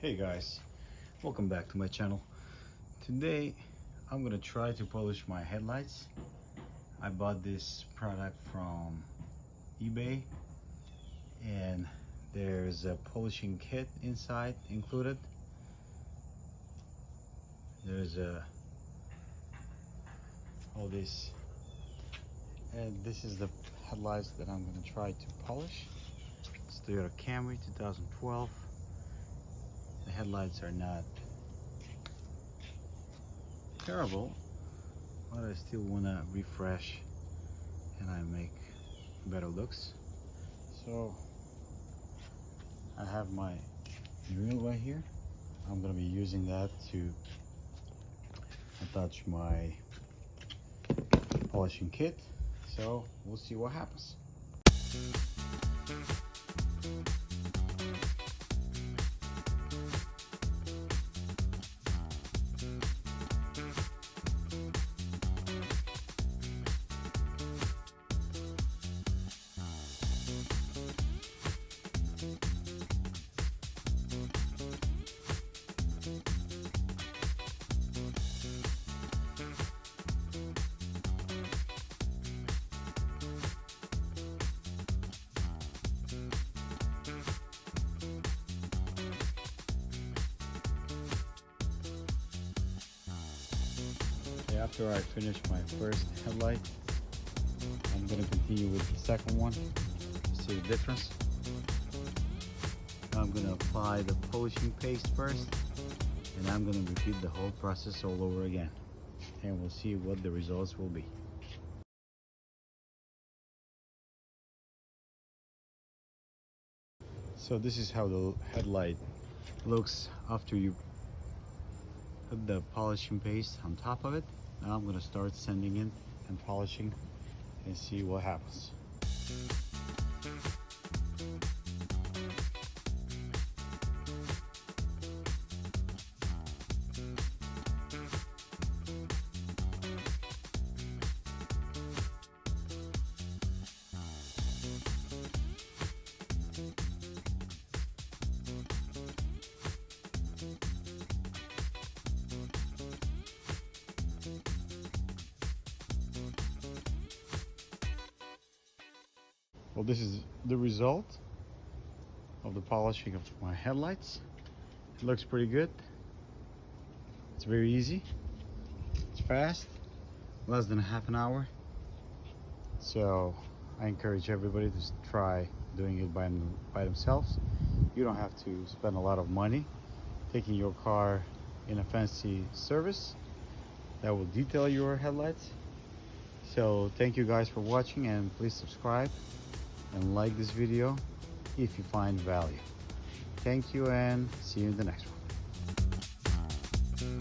Hey guys, welcome back to my channel. Today I'm gonna try to polish my headlights. I bought this product from eBay and there's a polishing kit inside included. There's all this, and this is the headlights that I'm gonna try to polish. It's Toyota Camry 2012. The headlights are not terrible, but I still want to refresh and I make better looks. So I have my drill right here. I'm going to be using that to attach my polishing kit. So we'll see what happens. After I finish my first headlight, I'm going to continue with the second one to see the difference. I'm going to apply the polishing paste first, and I'm going to repeat the whole process all over again, and we'll see what the results will be. So this is how the headlight looks after you put the polishing paste on top of it. Now I'm going to start sanding it and polishing and see what happens. Well, this is the result of the polishing of my headlights. It looks pretty good. It's very easy. It's fast, less than half an hour. So I encourage everybody to try doing it by themselves. You don't have to spend a lot of money taking your car in a fancy service that will detail your headlights. So thank you guys for watching, and please subscribe and like this video if you find value. Thank you, and see you in the next one.